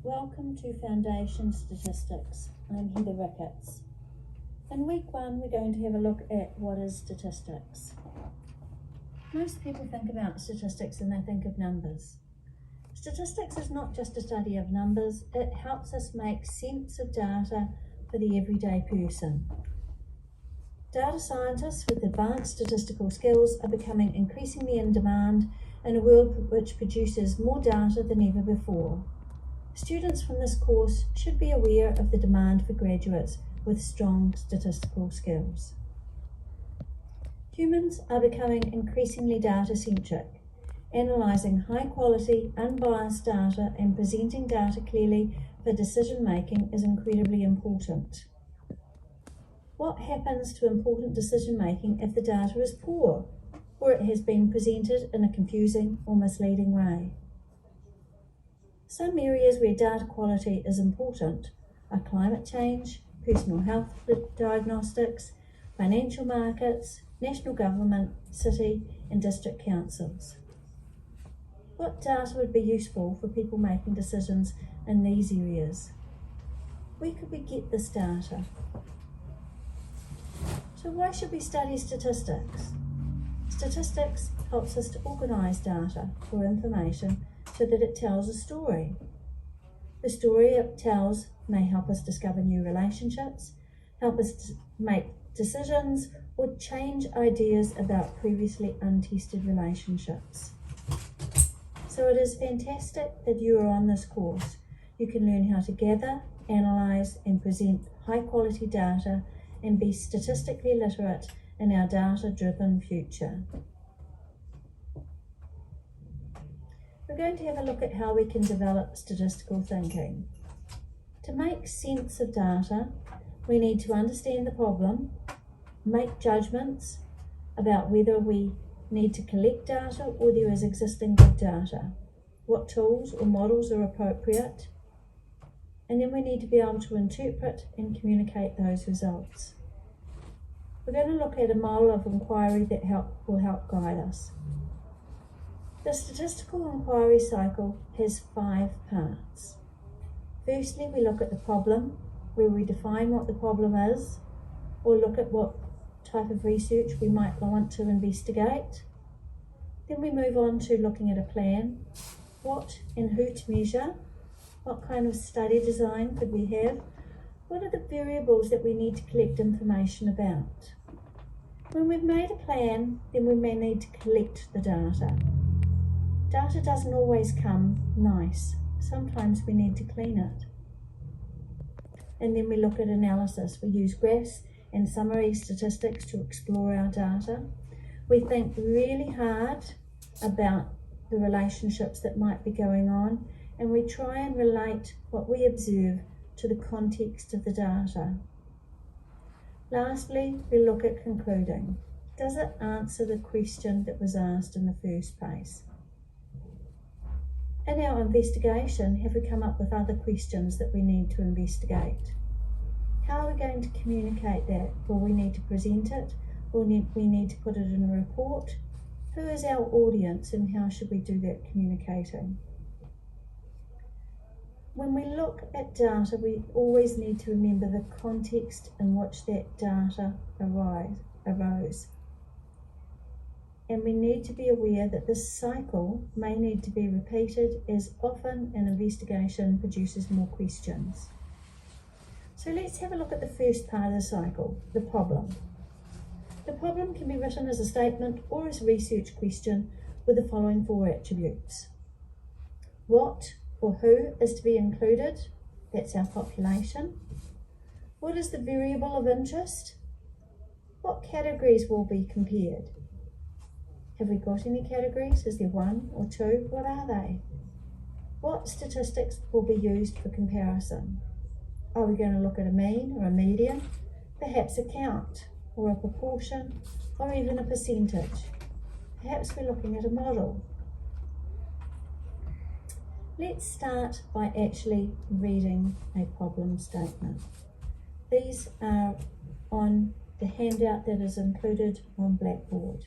Welcome to Foundation Statistics. I'm Heather Ricketts. In week 1, we're going to have a look at what is statistics. Most people think about statistics and they think of numbers. Statistics is not just a study of numbers, it helps us make sense of data for the everyday person. Data scientists with advanced statistical skills are becoming increasingly in demand in a world which produces more data than ever before. Students from this course should be aware of the demand for graduates with strong statistical skills. Humans are becoming increasingly data-centric. Analysing high-quality, unbiased data and presenting data clearly for decision-making is incredibly important. What happens to important decision-making if the data is poor, or it has been presented in a confusing or misleading way? Some areas where data quality is important are climate change, personal health diagnostics, financial markets, national government, city and district councils. What data would be useful for people making decisions in these areas? Where could we get this data? So why should we study statistics? Statistics helps us to organise data or information so that it tells a story. The story it tells may help us discover new relationships, help us make decisions, or change ideas about previously untested relationships. So it is fantastic that you are on this course. You can learn how to gather, analyse and present high quality data and be statistically literate in our data-driven future. We're going to have a look at how we can develop statistical thinking. To make sense of data, we need to understand the problem, make judgments about whether we need to collect data or there is existing good data, what tools or models are appropriate, and then we need to be able to interpret and communicate those results. We're going to look at a model of inquiry that will help guide us. The statistical inquiry cycle has 5 parts. Firstly, we look at the problem, where we define what the problem is, or look at what type of research we might want to investigate. Then we move on to looking at a plan, what and who to measure, what kind of study design could we have, what are the variables that we need to collect information about. When we've made a plan, then we may need to collect the data. Data doesn't always come nice. Sometimes we need to clean it. And then we look at analysis. We use graphs and summary statistics to explore our data. We think really hard about the relationships that might be going on, and we try and relate what we observe to the context of the data. Lastly, we look at concluding. Does it answer the question that was asked in the first place? In our investigation, have we come up with other questions that we need to investigate? How are we going to communicate that? Will we need to present it? Will we need to put it in a report? Who is our audience and how should we do that communicating? When we look at data, we always need to remember the context in which that data arose. And we need to be aware that this cycle may need to be repeated as often an investigation produces more questions. So let's have a look at the first part of the cycle, the problem. The problem can be written as a statement or as a research question with the following 4 attributes. What or who is to be included? That's our population. What is the variable of interest? What categories will be compared? Have we got any categories? Is there 1 or 2? What are they? What statistics will be used for comparison? Are we going to look at a mean or a median? Perhaps a count or a proportion or even a percentage. Perhaps we're looking at a model. Let's start by actually reading a problem statement. These are on the handout that is included on Blackboard.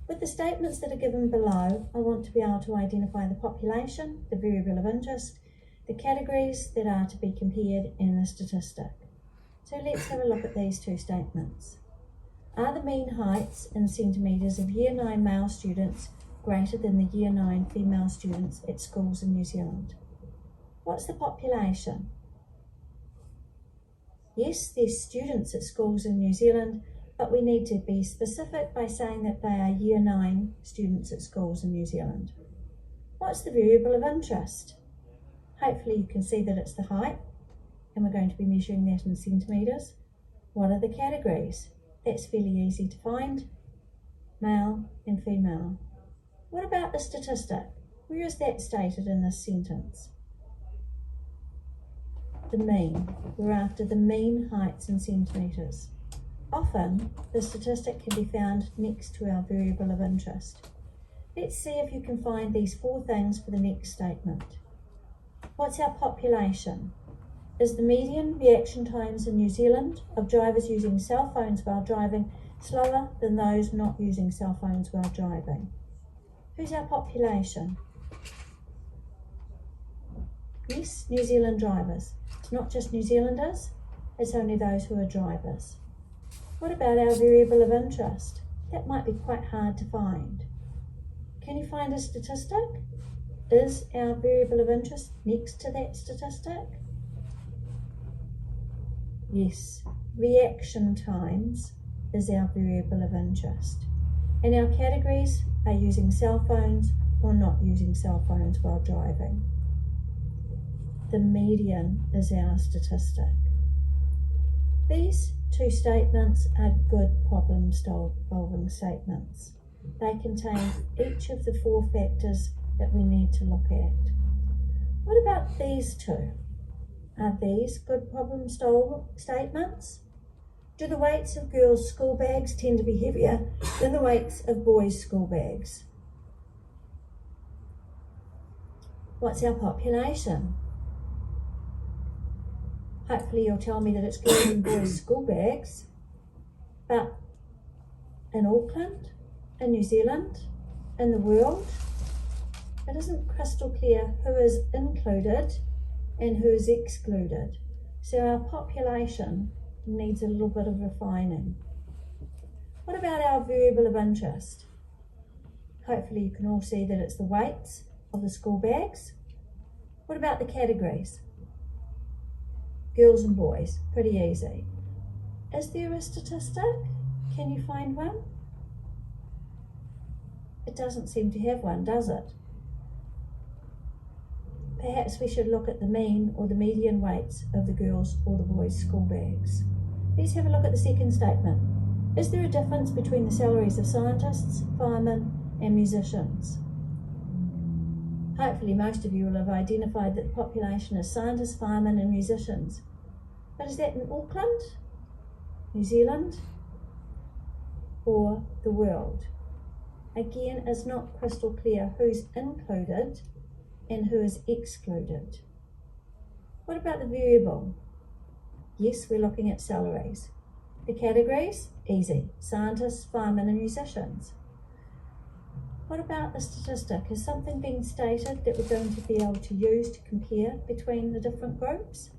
With the statements that are given below, I want to be able to identify the population, the variable of interest, the categories that are to be compared, and the statistic. So let's have a look at these two statements. Are the mean heights in centimetres of Year 9 male students greater than the Year 9 female students at schools in New Zealand? What's the population? Yes, there's students at schools in New Zealand, but we need to be specific by saying that they are Year 9 students at schools in New Zealand. What's the variable of interest? Hopefully you can see that it's the height, and we're going to be measuring that in centimetres. What are the categories? That's fairly easy to find, male and female. What about the statistic? Where is that stated in this sentence? The mean. We're after the mean heights in centimetres. Often, the statistic can be found next to our variable of interest. Let's see if you can find these four things for the next statement. What's our population? Is the median reaction times in New Zealand of drivers using cell phones while driving slower than those not using cell phones while driving? Who's our population? Yes, New Zealand drivers. It's not just New Zealanders, it's only those who are drivers. What about our variable of interest? That might be quite hard to find. Can you find a statistic? Is our variable of interest next to that statistic? Yes, reaction times is our variable of interest. And our categories are using cell phones or not using cell phones while driving. The median is our statistic. These two statements are good problem-solving statements. They contain each of the four factors that we need to look at. What about these two? Are these good problem-solving statements? Do the weights of girls' school bags tend to be heavier than the weights of boys' school bags? What's our population? Hopefully you'll tell me that it's girls and boys' school bags, but in Auckland, in New Zealand, in the world, it isn't crystal clear who is included and who is excluded. So our population needs a little bit of refining. What about our variable of interest? Hopefully you can all see that it's the weights of the school bags. What about the categories? Girls and boys, pretty easy. Is there a statistic? Can you find one? It doesn't seem to have one, does it? Perhaps we should look at the mean or the median weights of the girls' or the boys' school bags. Let's have a look at the second statement. Is there a difference between the salaries of scientists, firemen, and musicians? Hopefully most of you will have identified that the population is scientists, firemen, and musicians. But is that in Auckland, New Zealand, or the world? Again, it's not crystal clear who's included and who is excluded. What about the variable? Yes, we're looking at salaries. The categories? Easy. Scientists, firemen, and musicians. What about the statistic? Has something been stated that we're going to be able to use to compare between the different groups?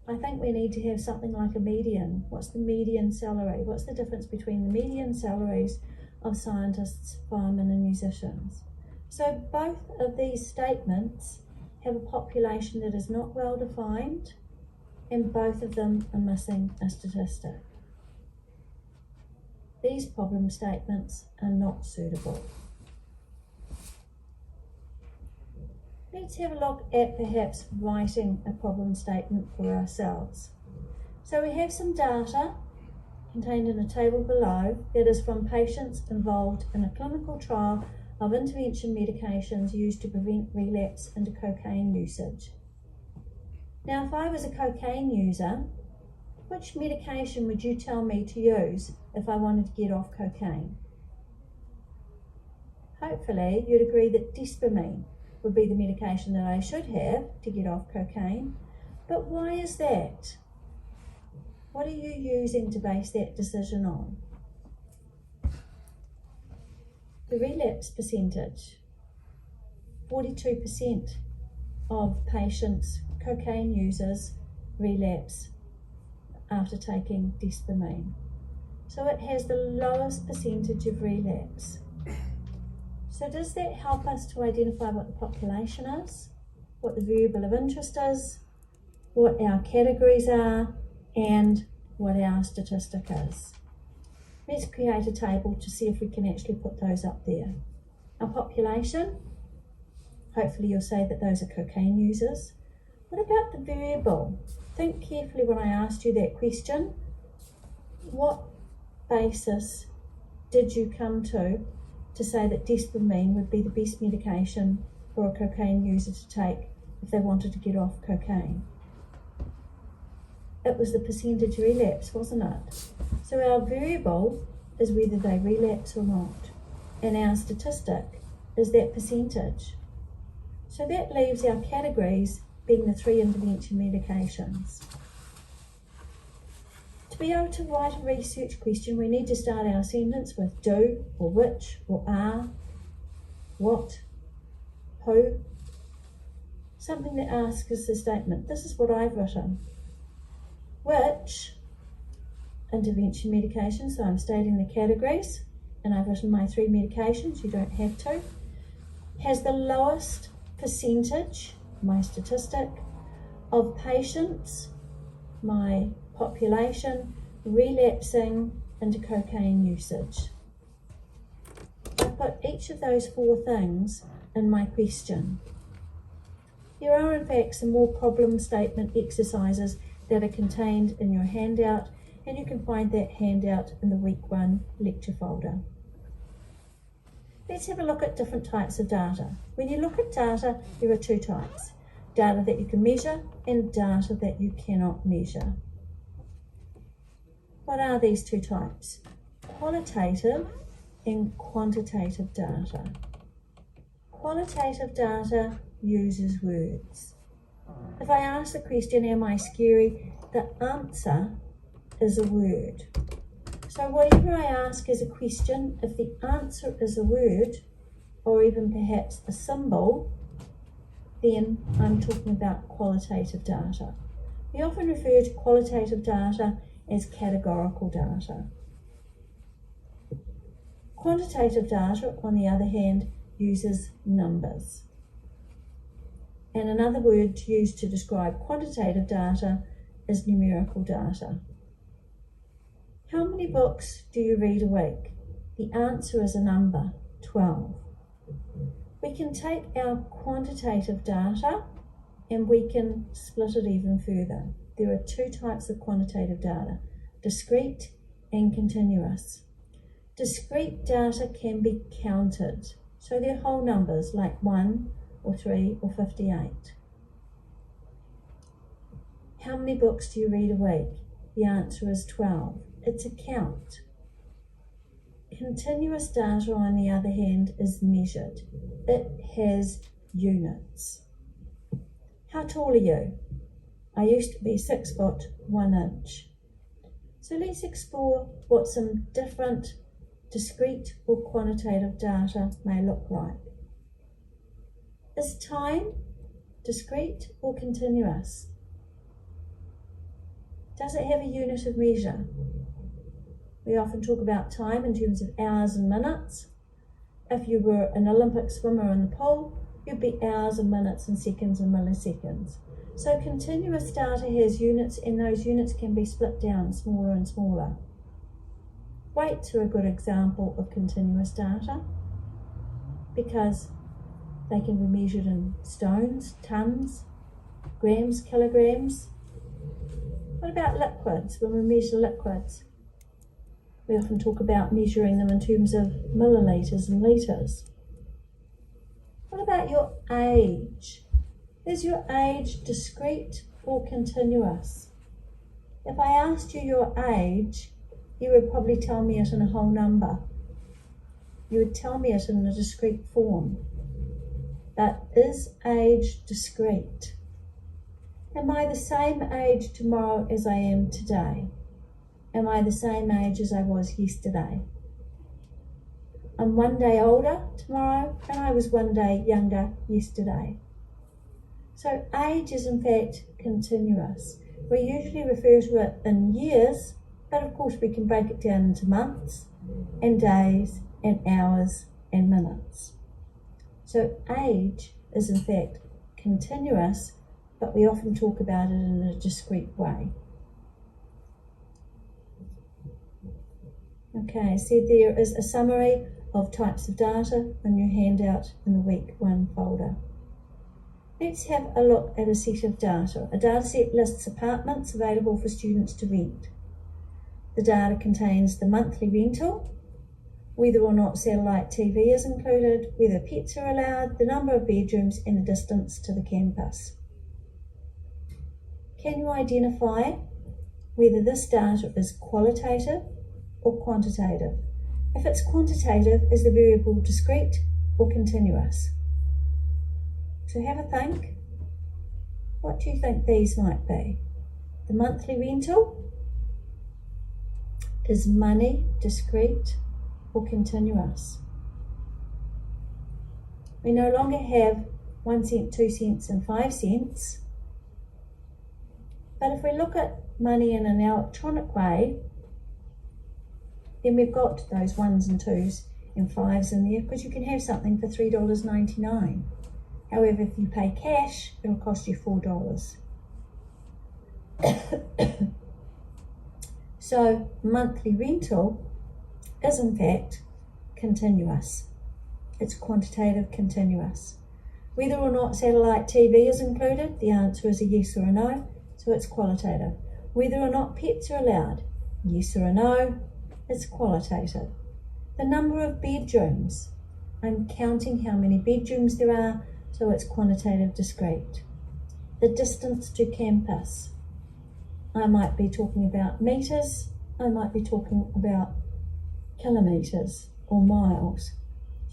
I think we need to have something like a median. What's the median salary? What's the difference between the median salaries of scientists, firemen, and musicians? So both of these statements have a population that is not well defined, and both of them are missing a statistic. These problem statements are not suitable. Let's have a look at perhaps writing a problem statement for ourselves. So we have some data contained in a table below that is from patients involved in a clinical trial of intervention medications used to prevent relapse into cocaine usage. Now, if I was a cocaine user, which medication would you tell me to use if I wanted to get off cocaine? Hopefully you'd agree that dopamine would be the medication that I should have to get off cocaine. But why is that? What are you using to base that decision on? The relapse percentage. 42% of patients, cocaine users, relapse after taking dopamine. So it has the lowest percentage of relapse. So does that help us to identify what the population is, what the variable of interest is, what our categories are, and what our statistic is? Let's create a table to see if we can actually put those up there. Our population, hopefully you'll say that those are cocaine users. What about the variable? Think carefully when I asked you that question. What basis did you come to say that dopamine would be the best medication for a cocaine user to take if they wanted to get off cocaine? It was the percentage relapse, wasn't it? So our variable is whether they relapse or not, and our statistic is that percentage. So that leaves our categories being the 3 intervention medications. To be able to write a research question, we need to start our sentence with do, or which, or are, what, who. Something that asks us the statement. This is what I've written. Which intervention medication, so I'm stating the categories, and I've written my 3 medications, you don't have to, has the lowest percentage, my statistic, of patients, my population, relapsing into cocaine usage. I put each of those 4 things in my question. There are in fact some more problem statement exercises that are contained in your handout, and you can find that handout in the week 1 lecture folder. Let's have a look at different types of data. When you look at data, there are 2 types. Data that you can measure and data that you cannot measure. What are these 2 types? Qualitative and quantitative data. Qualitative data uses words. If I ask the question, am I scary? The answer is a word. So whatever I ask as a question, if the answer is a word, or even perhaps a symbol, then I'm talking about qualitative data. We often refer to qualitative data as categorical data. Quantitative data, on the other hand, uses numbers. And another word used to describe quantitative data is numerical data. How many books do you read a week? The answer is a number, 12. We can take our quantitative data and we can split it even further. There are 2 types of quantitative data, discrete and continuous. Discrete data can be counted, so they're whole numbers like 1 or 3 or 58. How many books do you read a week? The answer is 12. It's a count. Continuous data, on the other hand, is measured. It has units. How tall are you? I used to be 6 foot 1 inch. So let's explore what some different discrete or quantitative data may look like. Is time discrete or continuous? Does it have a unit of measure? We often talk about time in terms of hours and minutes. If you were an Olympic swimmer in the pool, you'd be hours and minutes and seconds and milliseconds. So continuous data has units, and those units can be split down smaller and smaller. Weights are a good example of continuous data because they can be measured in stones, tons, grams, kilograms. What about liquids? When we measure liquids, we often talk about measuring them in terms of millilitres and litres. What about your age? Is your age discrete or continuous? If I asked you your age, you would probably tell me it in a whole number. You would tell me it in a discrete form. But is age discrete? Am I the same age tomorrow as I am today? Am I the same age as I was yesterday? I'm one day older tomorrow and I was one day younger yesterday. So age is in fact continuous. We usually refer to it in years, but of course we can break it down into months and days and hours and minutes. So age is in fact continuous, but we often talk about it in a discrete way. Okay, so there is a summary of types of data on your handout in the week 1 folder. Let's have a look at a set of data. A data set lists apartments available for students to rent. The data contains the monthly rental, whether or not satellite TV is included, whether pets are allowed, the number of bedrooms and the distance to the campus. Can you identify whether this data is qualitative or quantitative? If it's quantitative, is the variable discrete or continuous? So have a think. What do you think these might be? The monthly rental? Is money discrete or continuous? We no longer have 1 cent, 2 cents and 5 cents. But if we look at money in an electronic way, then we've got those 1s and 2s and 5s in there because you can have something for $3.99. However, if you pay cash, it'll cost you $4. So monthly rental is in fact continuous. It's quantitative continuous. Whether or not satellite TV is included, the answer is a yes or a no, so it's qualitative. Whether or not pets are allowed, yes or a no, it's qualitative. The number of bedrooms, I'm counting how many bedrooms there are, so it's quantitative discrete. The distance to campus, I might be talking about meters, I might be talking about kilometers or miles.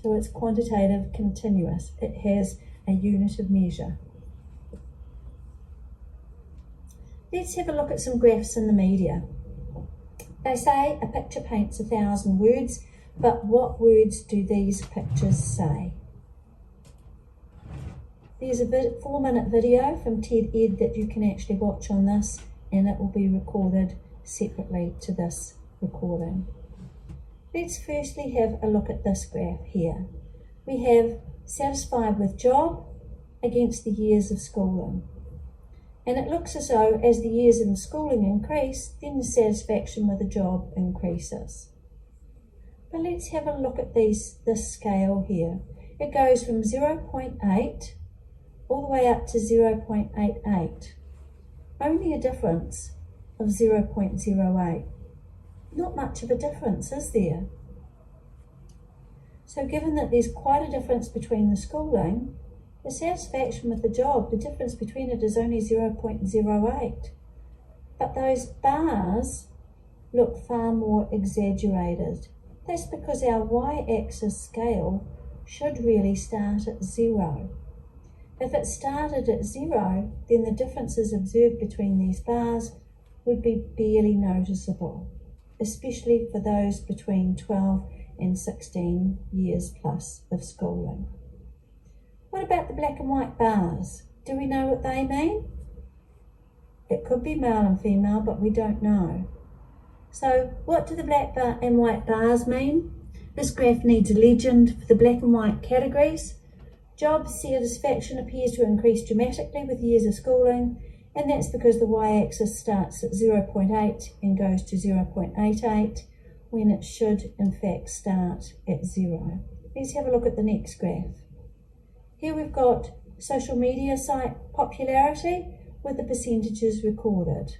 So it's quantitative continuous. It has a unit of measure. Let's have a look at some graphs in the media. They say a picture paints 1,000 words, but what words do these pictures say? There's a 4-minute video from TED Ed that you can actually watch on this, and it will be recorded separately to this recording. Let's firstly have a look at this graph here. We have satisfied with job against the years of schooling. And it looks as though as the years of schooling increase, then the satisfaction with a job increases. But let's have a look at this scale here. It goes from 0.8 all the way up to 0.88. Only a difference of 0.08. Not much of a difference, is there? So given that there's quite a difference between the schooling, the satisfaction with the job, the difference between it is only 0.08. But those bars look far more exaggerated. That's because our y-axis scale should really start at 0. If it started at 0, then the differences observed between these bars would be barely noticeable, especially for those between 12 and 16 years plus of schooling. What about the black and white bars? Do we know what they mean? It could be male and female, but we don't know. So what do the black and white bars mean? This graph needs a legend for the black and white categories. Job satisfaction appears to increase dramatically with years of schooling, and that's because the y-axis starts at 0.8 and goes to 0.88 when it should in fact start at 0. Let's have a look at the next graph. Here we've got social media site popularity with the percentages recorded.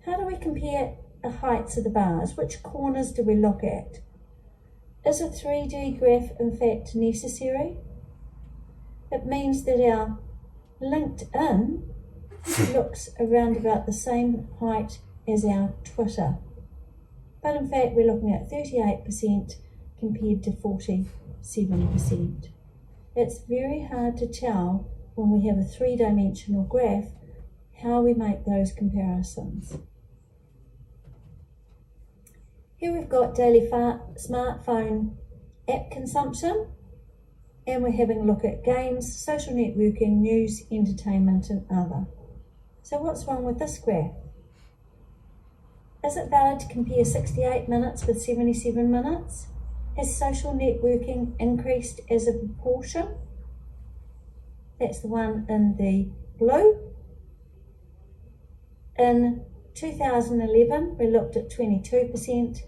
How do we compare the heights of the bars? Which corners do we look at? Is a 3D graph in fact necessary? It means that our LinkedIn looks around about the same height as our Twitter. But in fact we're looking at 38% compared to 47%. It's very hard to tell when we have a 3-dimensional graph how we make those comparisons. Here we've got daily smartphone app consumption, and we're having a look at games, social networking, news, entertainment and other. So what's wrong with this graph? Is it valid to compare 68 minutes with 77 minutes? Has social networking increased as a proportion? That's the one in the blue. In 2011, we looked at 22%,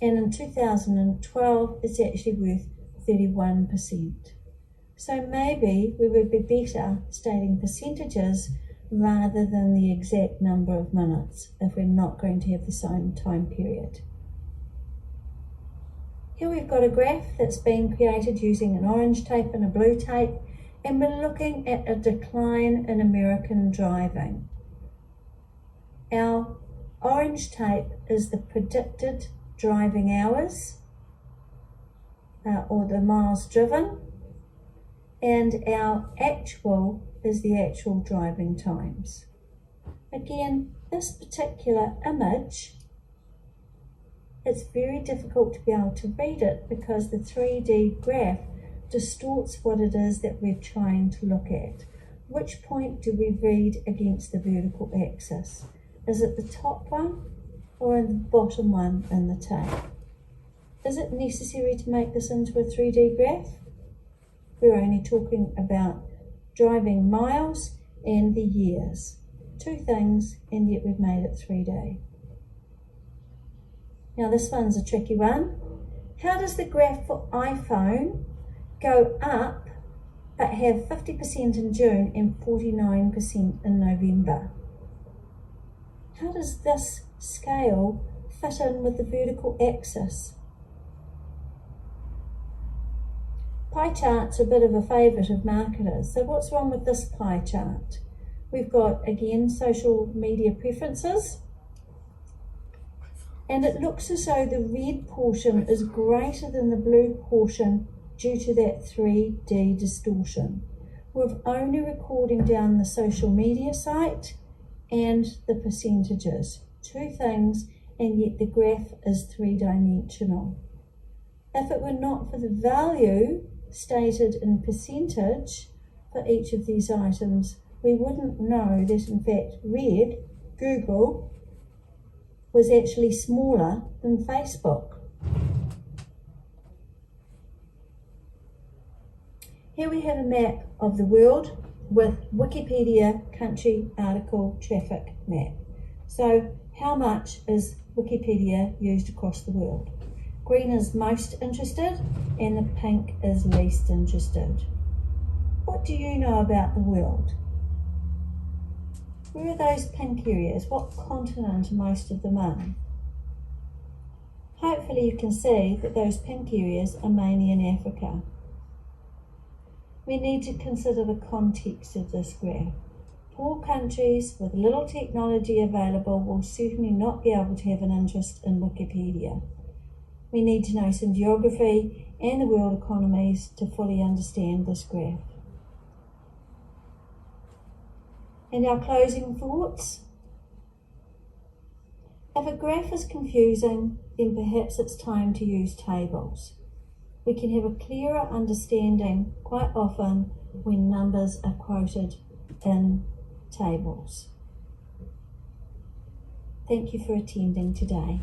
and in 2012, it's actually worth 31%. So maybe we would be better stating percentages rather than the exact number of minutes if we're not going to have the same time period. Here we've got a graph that's been created using an orange tape and a blue tape, and we're looking at a decline in American driving. Our orange tape is the predicted driving hours, or the miles driven, and our actual is the actual driving times. Again, this particular image, it's very difficult to be able to read it because the 3D graph distorts what it is that we're trying to look at. Which point do we read against the vertical axis? Is it the top one or in the bottom one in the tape? Is it necessary to make this into a 3D graph? We're only talking about driving miles and the years. Two things, and yet we've made it 3D. Now this one's a tricky one. How does the graph for iPhone go up but have 50% in June and 49% in November? How does this scale fit in with the vertical axis? Pie charts are a bit of a favourite of marketers. So what's wrong with this pie chart? We've got, again, social media preferences. And it looks as though the red portion is greater than the blue portion due to that 3D distortion. We're only recording down the social media site and the percentages. Two things, and yet the graph is three-dimensional. If it were not for the value stated in percentage for each of these items, we wouldn't know that in fact red, Google, was actually smaller than Facebook. Here we have a map of the world with Wikipedia country article traffic map. So how much is Wikipedia used across the world? Green is most interested and the pink is least interested. What do you know about the world? Where are those pink areas? What continent are most of them in? Hopefully you can see that those pink areas are mainly in Africa. We need to consider the context of this graph. Poor countries with little technology available will certainly not be able to have an interest in Wikipedia. We need to know some geography and the world economies to fully understand this graph. And our closing thoughts? If a graph is confusing, then perhaps it's time to use tables. We can have a clearer understanding quite often when numbers are quoted in tables. Thank you for attending today.